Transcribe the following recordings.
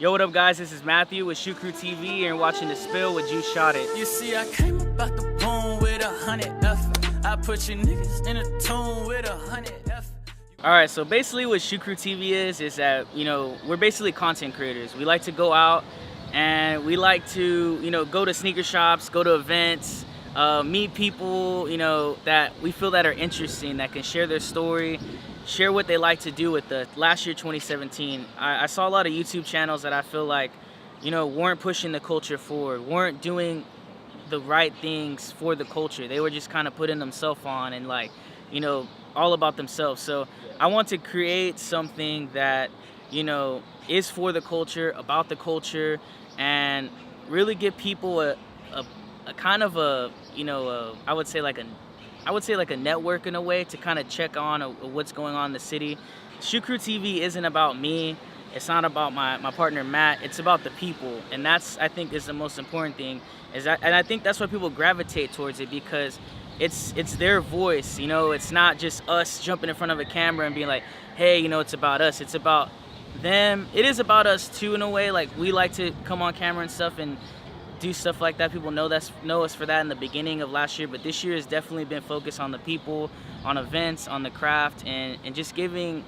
Yo, what up, guys? This is Matthew with Shoe Crew TV, and you're watching The Spill with Geuceshotit. You see, I came about the boom with 100 effort. I put you niggas in a tune with 100 effort. All right, so basically what Shoe Crew TV is that, we're basically content creators. We like to go out and we like to, go to sneaker shops, go to events, meet people, that we feel that are interesting, that can share their story, share what they like to do with us. Last year, 2017, I saw a lot of YouTube channels that I feel like, weren't pushing the culture forward, weren't doing the right things for the culture. They were just kind of putting themselves on and all about themselves. So I want to create something that, is for the culture, about the culture, and really give people a kind of I would say like a network in a way to kind of check on what's going on in the city. Shoe Crew TV isn't about me. It's not about my partner Matt. It's about the people, and that's, I think, is the most important thing. And I think that's why people gravitate towards it, because it's their voice. It's not just us jumping in front of a camera and being like, hey, it's about us. It's about them. It is about us too, in a way. Like, we like to come on camera and stuff and do stuff like that. People know us for that in the beginning of last year, but this year has definitely been focused on the people, on events, on the craft, and just giving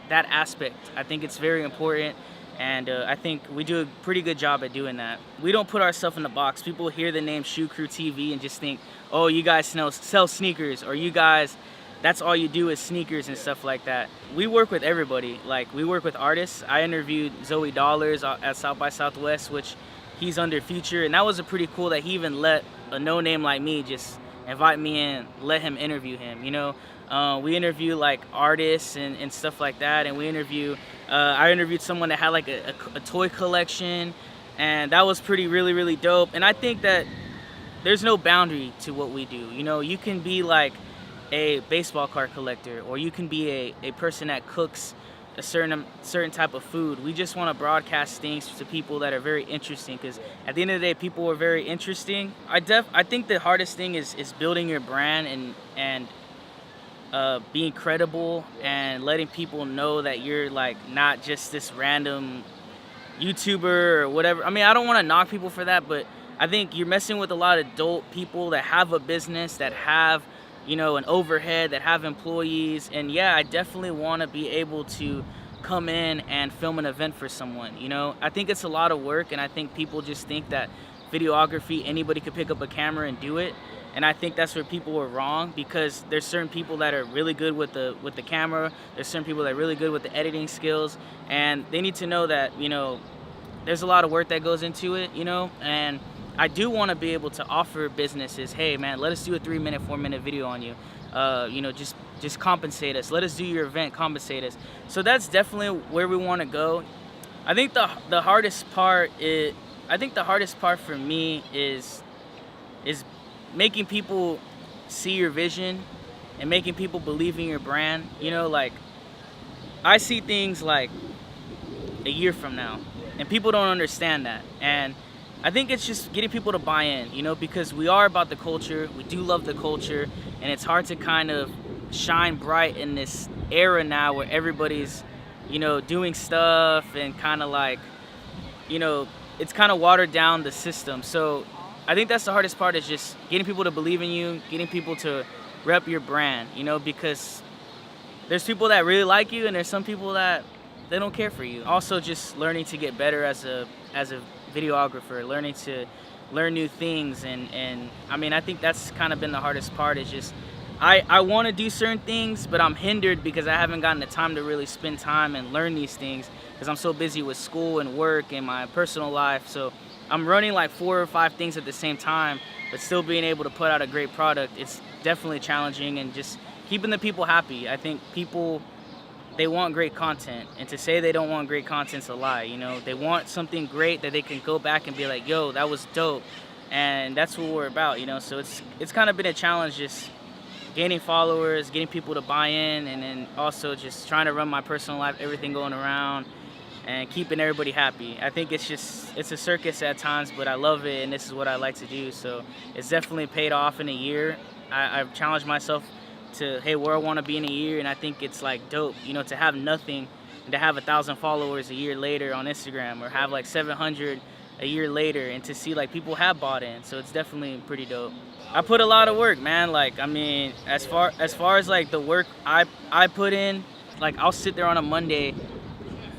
that aspect. I think it's very important, and I think we do a pretty good job at doing that. We don't put ourselves in the box. People hear the name Shoe Crew TV and just think, oh, you guys sell sneakers, or you guys, that's all you do is sneakers and stuff like that. We work with everybody. Like, we work with artists. I interviewed Zoe Dollars at South by Southwest, which he's under Future, and that was pretty cool that he even let a no-name like me just invite me in, let him interview him. We interview like artists and stuff like that, and I interviewed someone that had like a toy collection, and that was really dope. And I think that there's no boundary to what we do. You can be like a baseball card collector, or you can be a person that cooks a certain type of food. We just want to broadcast things to people that are very interesting, because at the end of the day, people are very interesting. I think the hardest thing is building your brand and being credible and letting people know that you're like not just this random YouTuber or whatever. I mean, I don't want to knock people for that, but I think you're messing with a lot of adult people that have a business, that have an overhead, that have employees. And yeah, I definitely want to be able to come in and film an event for someone. I think it's a lot of work, and I think people just think that videography, anybody could pick up a camera and do it. And I think that's where people are wrong, because there's certain people that are really good with the camera. There's certain people that are really good with the editing skills, and they need to know that, there's a lot of work that goes into it, and I do want to be able to offer businesses, hey man, let us do a 3-minute, 4-minute video on you. Just compensate us. Let us do your event, compensate us. So that's definitely where we want to go. I think the hardest part for me is making people see your vision and making people believe in your brand. Like, I see things like a year from now, and people don't understand that. And I think it's just getting people to buy in, because we are about the culture. We do love the culture, and it's hard to kind of shine bright in this era now where everybody's, doing stuff and kind of like, it's kind of watered down the system. So I think that's the hardest part, is just getting people to believe in you, getting people to rep your brand, because there's people that really like you, and there's some people that they don't care for you. Also, just learning to get better as a videographer, learning to learn new things, and I mean, I think that's kind of been the hardest part, is just I want to do certain things, but I'm hindered because I haven't gotten the time to really spend time and learn these things, because I'm so busy with school and work and my personal life. So I'm running like 4 or 5 things at the same time, but still being able to put out a great product. It's definitely challenging, and just keeping the people happy. I think people, they want great content, and to say they don't want great content's a lie. They want something great that they can go back and be like, yo, that was dope. And that's what we're about, so it's kind of been a challenge, just gaining followers, getting people to buy in, and then also just trying to run my personal life, everything going around, and keeping everybody happy. I think it's a circus at times, but I love it, and this is what I like to do. So it's definitely paid off in a year. I've challenged myself to, hey, where I want to be in a year, and I think it's like dope, to have nothing and to have 1,000 followers a year later on Instagram, or have like 700 a year later, and to see like people have bought in. So it's definitely pretty dope. I put a lot of work, man. Like, I mean, as far as like the work I put in, like I'll sit there on a Monday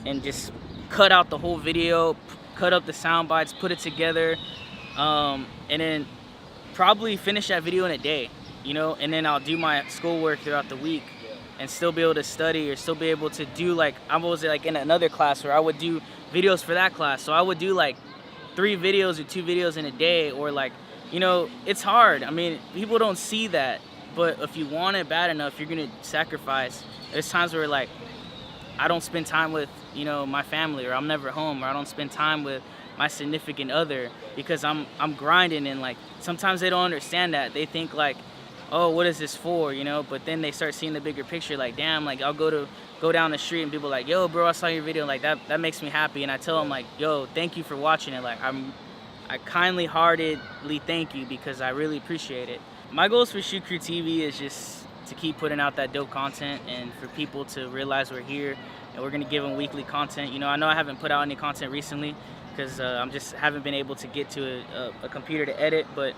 and just cut out the whole video, cut up the sound bites, put it together, and then probably finish that video in a day, you know, and then I'll do my schoolwork throughout the week and still be able to study, or still be able to do, like, I was like in another class where I would do videos for that class. So I would do like 3 videos or 2 videos in a day, or like, you know, it's hard. I mean, people don't see that, but if you want it bad enough, you're gonna sacrifice. There's times where like I don't spend time with, you know, my family, or I'm never home, or I don't spend time with my significant other because I'm grinding, and like sometimes they don't understand that. They think like, oh, what is this for, you know? But then they start seeing the bigger picture. Like, damn, like I'll go down the street and people like, yo, bro, I saw your video. Like that makes me happy, and I tell them like, yo, thank you for watching it. Like I kindly heartedly thank you because I really appreciate it. My goals for Shoot Crew TV is just to keep putting out that dope content, and for people to realize we're here and we're gonna give them weekly content. You know I haven't put out any content recently because I'm just haven't been able to get to a computer to edit, but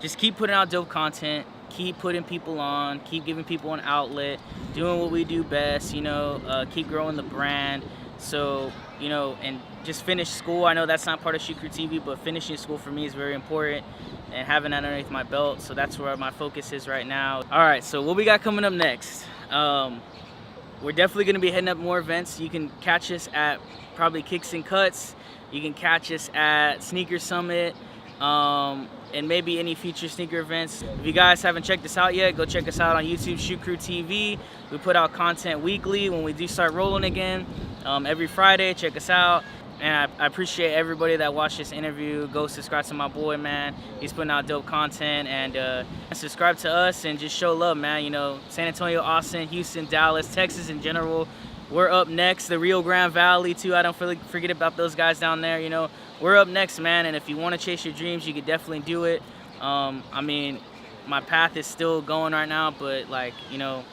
just keep putting out dope content, keep putting people on, keep giving people an outlet, doing what we do best, you know, keep growing the brand. So, you know, and just finish school. I know that's not part of Shoot Crew TV, but finishing school for me is very important, and having that underneath my belt. So that's where my focus is right now. All right, so what we got coming up next? We're definitely gonna be heading up more events. You can catch us at probably Kicks and Cuts. You can catch us at Sneaker Summit, and maybe any future sneaker events. If you guys haven't checked us out yet, go check us out on YouTube, Shoot Crew TV. We put out content weekly when we do start rolling again. Every Friday, check us out. And I appreciate everybody that watched this interview. Go subscribe to my boy, man. He's putting out dope content, and subscribe to us and just show love, man. You know, San Antonio, Austin, Houston, Dallas, Texas in general. We're up next. The Rio Grande Valley too. I don't forget about those guys down there. You know, we're up next, man. And if you want to chase your dreams, you can definitely do it. I mean, my path is still going right now, but like, you know,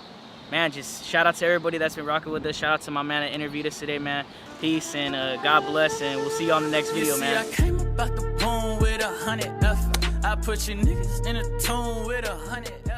man, just shout out to everybody that's been rocking with us. Shout out to my man that interviewed us today, man. Peace, and God bless, and we'll see you on the next video, man. I came about the boom with 100 effort. I put you niggas in a tune with 100 effort.